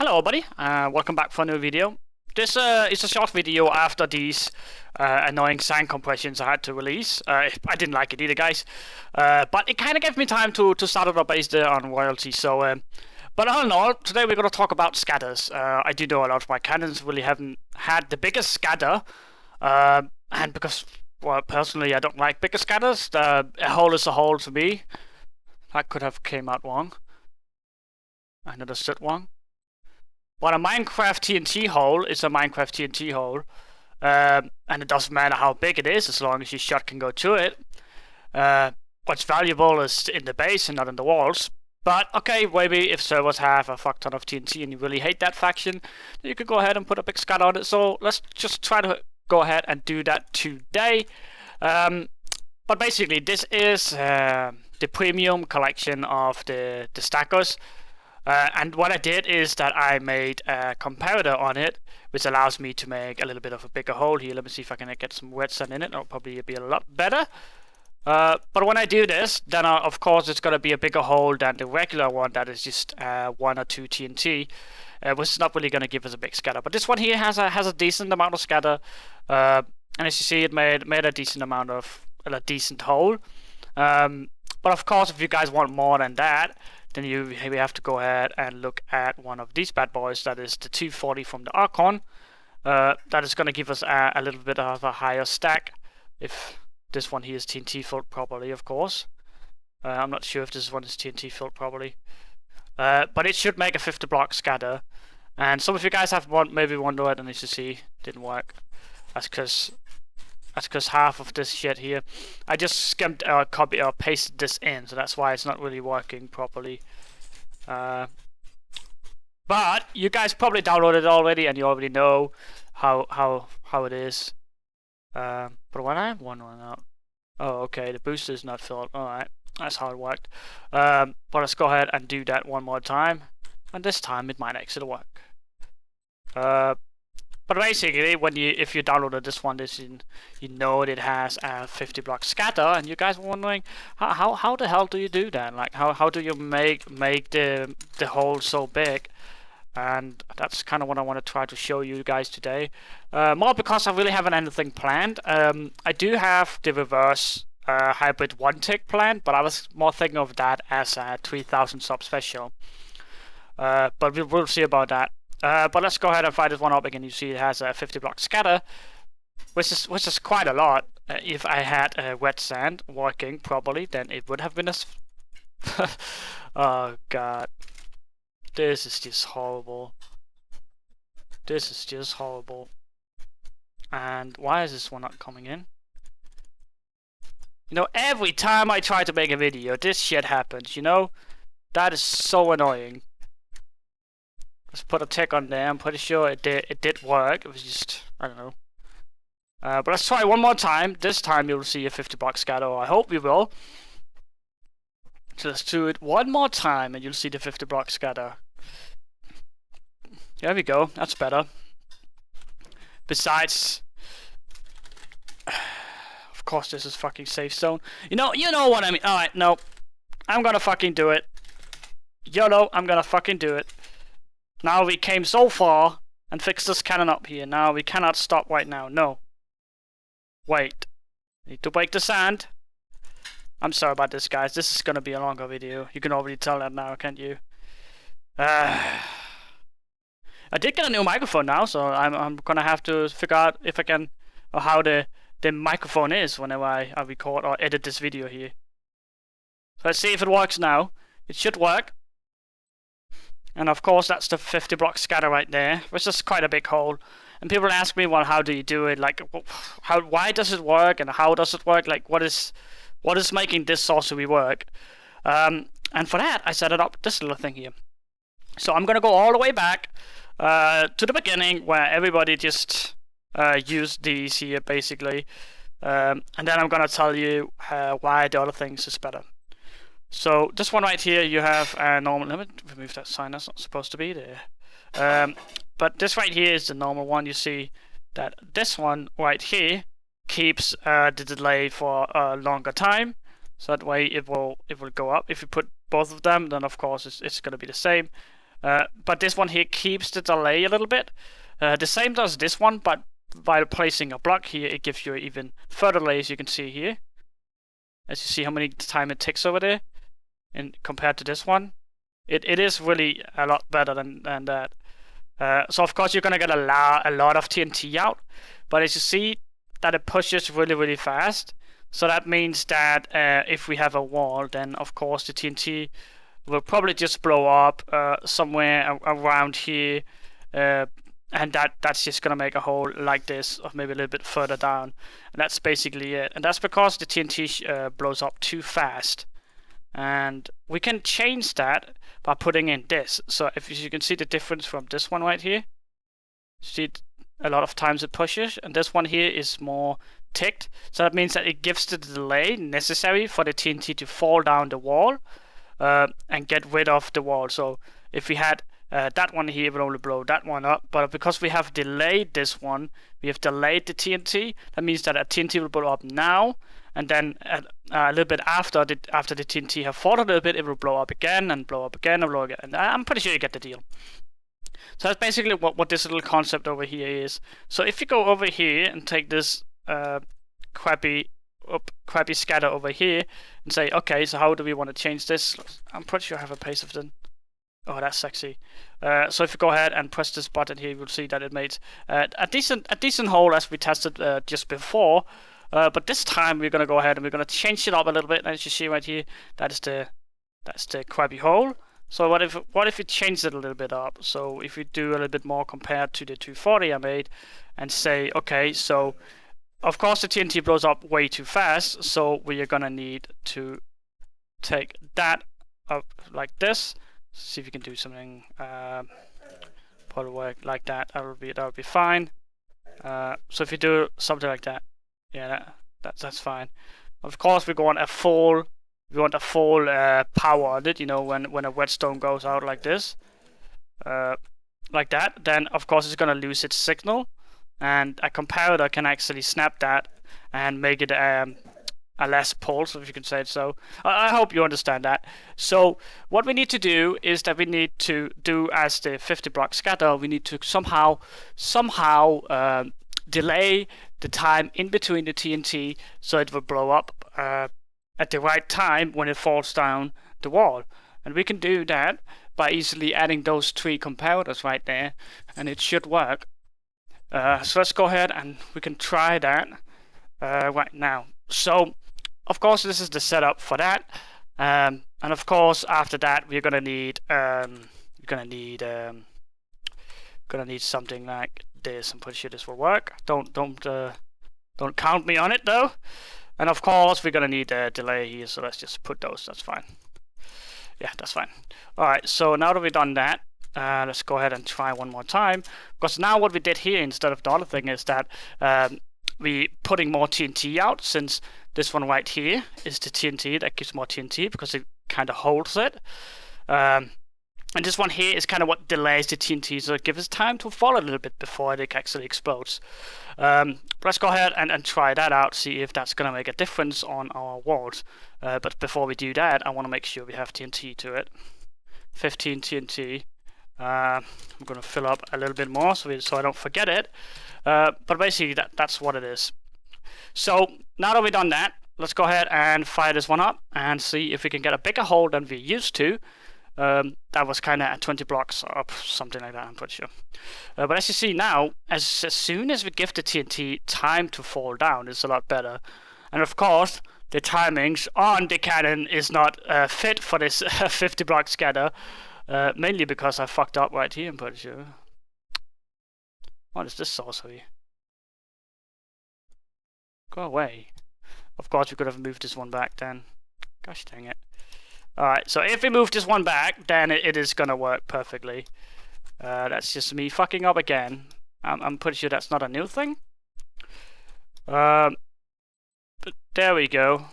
Hello everybody, welcome back for a new video. This is a short video after these annoying sound compressions I had to release. I didn't like it either, guys, but it kind of gave me time to start it up based on royalty. So, but all in all, today we're going to talk about scatters. I do know a lot of my cannons really haven't had the biggest scatter, and because, well, personally I don't like bigger scatters. A hole is a hole to me. That could have came out wrong. I understood wrong. But a Minecraft TNT hole is a Minecraft TNT hole, and it doesn't matter how big it is as long as your shot can go to it. What's valuable is in the base and not in the walls. But okay, maybe if servers have a fuck ton of TNT and you really hate that faction, then you could go ahead and put a big scatter on it. So let's just try to go ahead and do that today. But basically, this is the premium collection of the stackers. And what I did is that I made a comparator on it, which allows me to make a little bit of a bigger hole here. Let me see if I can get some redstone in it. It'll probably be a lot better. But when I do this, then of course it's going to be a bigger hole than the regular one that is just 1 or 2 TNT, which is not really going to give us a big scatter. But this one here has a decent amount of scatter, and as you see, it made a decent amount of a decent hole. But of course, if you guys want more than that, then you maybe have to go ahead and look at one of these bad boys. That is the 240 from the Archon. That is going to give us a little bit of a higher stack. If this one here is TNT filled properly, of course. I'm not sure if this one is TNT filled properly. But it should make a 50 block scatter. And some of you guys have maybe wondered, and as you see, didn't work. That's because half of this shit here, I just skimmed or copy or pasted this in, so that's why it's not really working properly. But you guys probably downloaded it already, and you already know how it is. But when I have one out, oh okay, the booster is not filled. All right, that's how it worked. But let's go ahead and do that one more time, and this time it might actually work. But basically, if you downloaded this one, you know it has a 50 block scatter, and you guys were wondering how the hell do you do that? Like how do you make the hole so big? And that's kind of what I want to try to show you guys today. More because I really haven't anything planned. I do have the reverse hybrid 1 tick planned, but I was more thinking of that as a 3000 sub special. But we'll see about that. But let's go ahead and fire this one up again. You see it has a 50 block scatter, which is quite a lot. If I had wet sand working properly, then it would have been a... Oh god. This is just horrible. This is just horrible. And why is this one not coming in? You know, every time I try to make a video, this shit happens, you know? That is so annoying. Let's put a tick on there. I'm pretty sure it did work. It was just, I don't know. But let's try one more time. This time you'll see a 50 block scatter, or I hope you will. So let's do it one more time and you'll see the 50 block scatter. There we go. That's better. Besides, of course this is fucking safe zone. You know what I mean. Alright, no. I'm gonna fucking do it. YOLO, I'm gonna fucking do it. Now we came so far and fixed this cannon up here. Now we cannot stop right now. No. Wait. Need to break the sand. I'm sorry about this, guys. This is going to be a longer video. You can already tell that now, can't you? I did get a new microphone now, so I'm going to have to figure out if I can, or how the microphone is whenever I record or edit this video here. So let's see if it works now. It should work. And of course that's the 50 block scatter right there, which is quite a big hole. And people ask me, well, how do you do it? Like, why does it work, and how does it work? Like, what is making this sorcery work? And for that, I set it up this little thing here. So I'm gonna go all the way back to the beginning where everybody just used these here basically, and then I'm gonna tell you why the other things is better. So this one right here, you have a normal. Let me remove that sign. That's not supposed to be there. But this right here is the normal one. You see that this one right here keeps the delay for a longer time, so that way it will go up. If you put both of them, then of course it's going to be the same. But this one here keeps the delay a little bit. The same does this one, but by placing a block here, it gives you even further delay, as you can see here. As you see how many time it takes over there, and compared to this one, it is really a lot better than that. So of course you're gonna get a lot of TNT out, but as you see that it pushes really fast. So that means that if we have a wall, then of course the TNT will probably just blow up somewhere around here, and that's just gonna make a hole like this, or maybe a little bit further down, and that's basically it. And that's because the TNT blows up too fast. And we can change that by putting in this. So if you can see the difference from this one right here, see a lot of times it pushes, and this one here is more ticked. So that means that it gives the delay necessary for the TNT to fall down the wall and get rid of the wall. So if we had that one here, it would only blow that one up, but because we have delayed this one, we have delayed the TNT. That means that a TNT will blow up now, and then a little bit after the TNT have fallen a little bit, it will blow up again and blow up again and blow again. And I'm pretty sure you get the deal. So that's basically what this little concept over here is. So if you go over here and take this crappy scatter over here and say, okay, so how do we want to change this? I'm pretty sure I have a paste of them. Oh, that's sexy. So if you go ahead and press this button here, you'll see that it made a decent hole as we tested just before. But this time we're gonna go ahead and we're gonna change it up a little bit. As you see right here, that's the crappy hole. So what if we change it a little bit up? So if we do a little bit more compared to the 240 I made, and say, okay, so of course the TNT blows up way too fast, so we are gonna need to take that up like this. See if we can do something probably work like that. That would be fine. So if you do something like that, yeah, that's fine. Of course, we want a full power on it. You know, when a whetstone goes out like this, like that, then of course it's gonna lose its signal, and a comparator can actually snap that and make it a less pulse, if you can say it so. I hope you understand that. So what we need to do is that we need to do as the 50 block scatter. We need to somehow delay the time in between the TNT so it will blow up at the right time when it falls down the wall. And we can do that by easily adding those 3 comparators right there, and it should work. So let's go ahead and we can try that right now. So of course this is the setup for that, and of course after that we're gonna need something like this. I'm pretty sure this will work. Don't count me on it though. And of course we're gonna need a delay here, so let's just put those. That's fine. Yeah, that's fine. All right, so now that we've done that, let's go ahead and try one more time, because now what we did here instead of the other thing is that we putting more TNT out, since this one right here is the TNT that gives more TNT because it kind of holds it. And this one here is kind of what delays the TNT, so it gives us time to fall a little bit before it actually explodes. But let's go ahead and try that out, see if that's going to make a difference on our walls. But before we do that, I want to make sure we have TNT to it. 15 TNT. I'm going to fill up a little bit more so I don't forget it. But basically that's what it is. So now that we've done that, let's go ahead and fire this one up and see if we can get a bigger hole than we used to. That was kind of at 20 blocks up, something like that, I'm pretty sure. But as you see now, as soon as we give the TNT time to fall down, it's a lot better. And of course, the timings on the cannon is not fit for this 50 block scatter, mainly because I fucked up right here, I'm pretty sure. What is this sorcery? Go away. Of course, we could have moved this one back then. Gosh dang it. Alright, so if we move this one back, then it is gonna work perfectly. That's just me fucking up again. I'm pretty sure that's not a new thing. But there we go.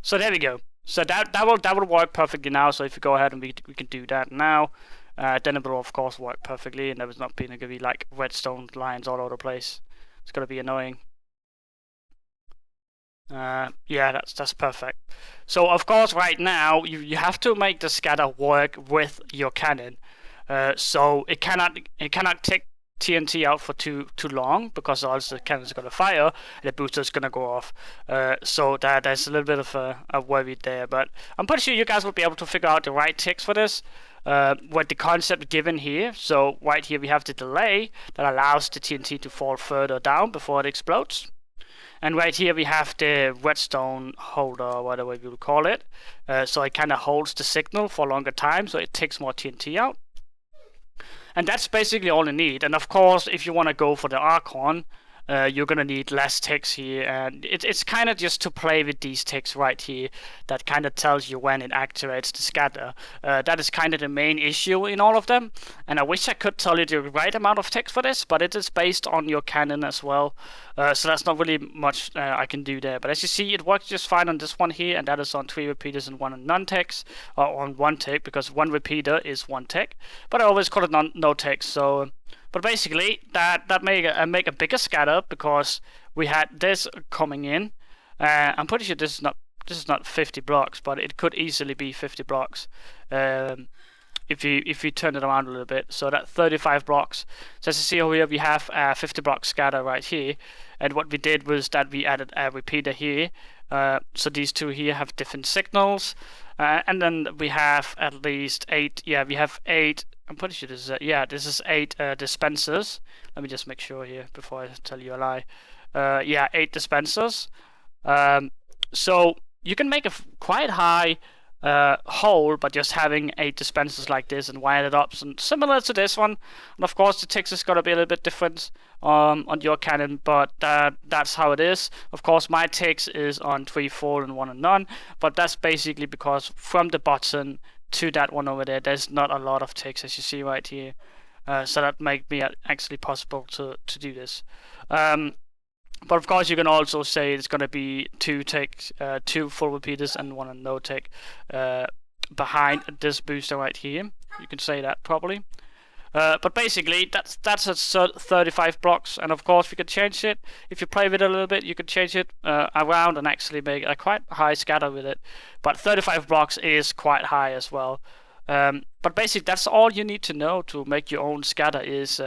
So there we go. So that will work perfectly now. So if you go ahead and we can do that now, then it will of course work perfectly, and there was not going to be like redstone lines all over the place. It's gonna be annoying. Yeah, that's perfect. So of course, right now you have to make the scatter work with your cannon. So it cannot take TNT out for too long, because else the cannon's gonna fire and the booster's gonna go off. So there's a little bit of a worry there, but I'm pretty sure you guys will be able to figure out the right ticks for this. With the concept given here. So right here we have the delay that allows the TNT to fall further down before it explodes. And right here we have the redstone holder, whatever you would call it. So it kind of holds the signal for a longer time, so it takes more TNT out. And that's basically all you need. And of course, if you want to go for the Archon, you're going to need less ticks here. And it's kind of just to play with these ticks right here that kind of tells you when it activates the scatter. That is kind of the main issue in all of them. And I wish I could tell you the right amount of ticks for this, but it is based on your cannon as well. So that's not really much I can do there. But as you see, it works just fine on this one here, and that is on 3 repeaters and 1 non-ticks, or on 1 tick, because 1 repeater is 1 tick. But I always call it no ticks. So, but basically that make a bigger scatter, because we had this coming in. I'm pretty sure this is not 50 blocks, but it could easily be 50 blocks. If you turn it around a little bit, so that 35 blocks. So as you see over here, we have a 50 block scatter right here, and what we did was that we added a repeater here. So these two here have different signals, and then we have at least 8. Yeah, we have 8. I'm pretty sure this is this is 8 dispensers. Let me just make sure here before I tell you a lie. Yeah, 8 dispensers. So you can make a quite high hole, but just having 8 dispensers like this and wired it up, and similar to this one. And of course the ticks is gonna be a little bit different on your cannon, but that's how it is. Of course my ticks is on 3, 4, and 1 and none, but that's basically because from the button to that one over there, there's not a lot of ticks, as you see right here. So that make me actually possible to do this. But of course, you can also say it's going to be 2 ticks, 2 full repeaters and 1 no tick behind this booster right here. You can say that probably. But basically, that's at 35 blocks, and of course, we can change it. If you play with it a little bit, you can change it around and actually make a quite high scatter with it. But 35 blocks is quite high as well. But basically, that's all you need to know to make your own scatter is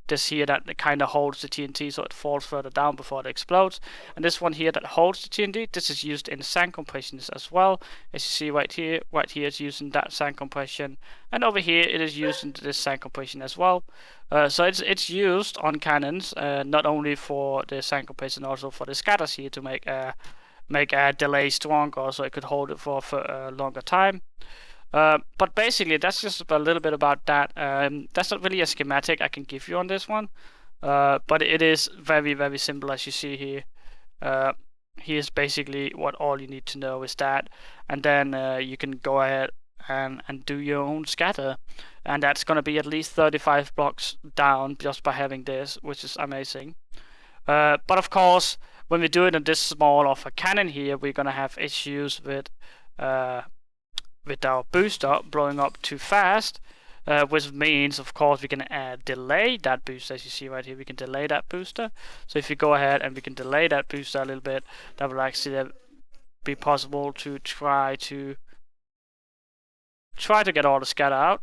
this here that kind of holds the TNT so it falls further down before it explodes, and this one here that holds the TNT, this is used in sand compressions as well. As you see right here it's using that sand compression, and over here it is used in this sand compression as well. So it's used on cannons, not only for the sand compression, also for the scatters here to make a delay stronger, so it could hold it for a longer time. But basically, that's just a little bit about that. That's not really a schematic I can give you on this one, but it is very, very simple, as you see here. Here's basically what all you need to know is that, and then you can go ahead and do your own scatter, and that's going to be at least 35 blocks down just by having this, which is amazing. But of course, when we do it in this small of a cannon here, we're going to have issues with our booster blowing up too fast, which means of course we can delay that booster. As you see right here, we can delay that booster. So if you go ahead and we can delay that booster a little bit, that will actually be possible to try to get all the scatter out.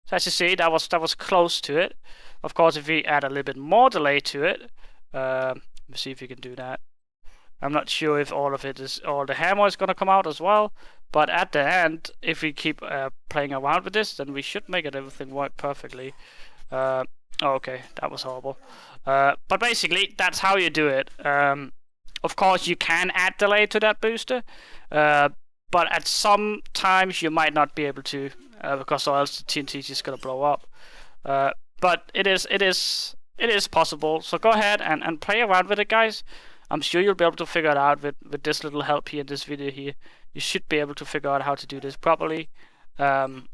So as you see, that was close to it. Of course, if we add a little bit more delay to it, let me see if we can do that. I'm not sure if all the hammer is going to come out as well, but at the end, if we keep playing around with this, then we should make everything work perfectly. Okay, that was horrible. But basically, that's how you do it. Of course, you can add delay to that booster, but at some times you might not be able to, because or else the TNT is just going to blow up. But it is possible. So go ahead and play around with it, guys. I'm sure you'll be able to figure it out with this little help here in this video here. You should be able to figure out how to do this properly. And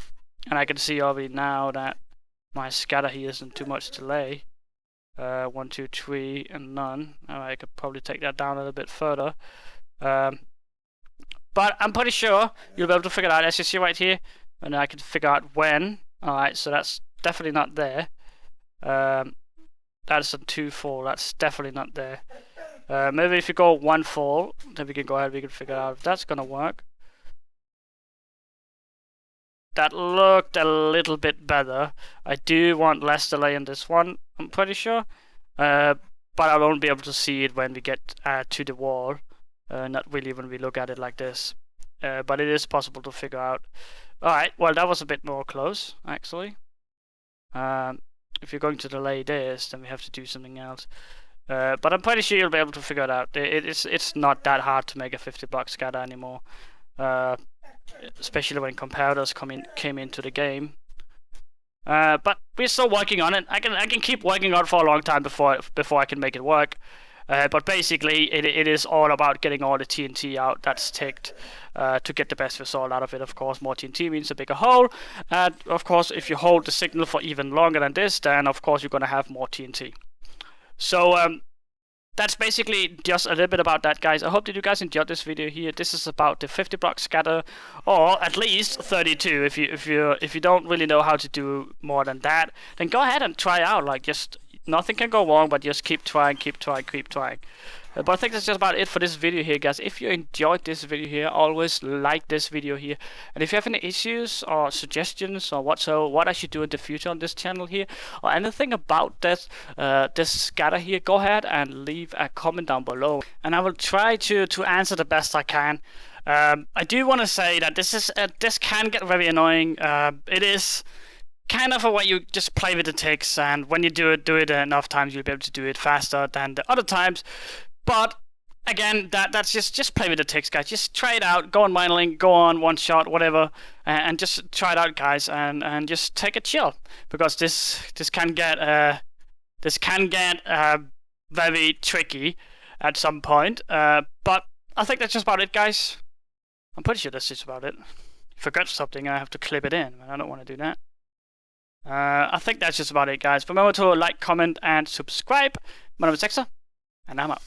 I can see already now that my scatter here isn't too much delay. 1, 2, 3, and none. I could probably take that down a little bit further. But I'm pretty sure you'll be able to figure it out, as you see right here. And I can figure out when. Alright, so that's definitely not there. That's a 2, 4. That's definitely not there. Maybe if you go 1-4, then we can go ahead, we can figure out if that's gonna work. That looked a little bit better. I do want less delay in this one, I'm pretty sure. But I won't be able to see it when we get to the wall. Not really when we look at it like this. But it is possible to figure out. Alright, well that was a bit more close, actually. If you're going to delay this, then we have to do something else. But I'm pretty sure you'll be able to figure it out. It's not that hard to make a 50-block scatter anymore. Especially when comparators came into the game. But we're still working on it. I can keep working on it for a long time before I can make it work. But basically, it is all about getting all the TNT out that's ticked to get the best result out of it. Of course, more TNT means a bigger hole. And of course, if you hold the signal for even longer than this, then of course you're gonna have more TNT. So that's basically just a little bit about that, guys. I hope that you guys enjoyed this video here. This is about the 50-block scatter, or at least 32. If you don't really know how to do more than that, then go ahead and try out. Like, just nothing can go wrong, but just keep trying, keep trying, keep trying. But I think that's just about it for this video here, guys. If you enjoyed this video here, always like this video here. And if you have any issues or suggestions or what I should do in the future on this channel here, or anything about this scatter here, go ahead and leave a comment down below, and I will try to answer the best I can. I do want to say that this can get very annoying. It is kind of a way you just play with the ticks, and when you do it enough times, you'll be able to do it faster than the other times. But again, that's just play with the ticks, guys. Just try it out. Go on Mining, go on one shot, whatever, and just try it out, guys, and just take a chill, because this can get very tricky at some point. But I think that's just about it, guys. I'm pretty sure that's just about it. Forgot something, I have to clip it in, and I don't want to do that. I think that's just about it, guys. Remember to like, comment, and subscribe. My name is Dexter, and I'm out.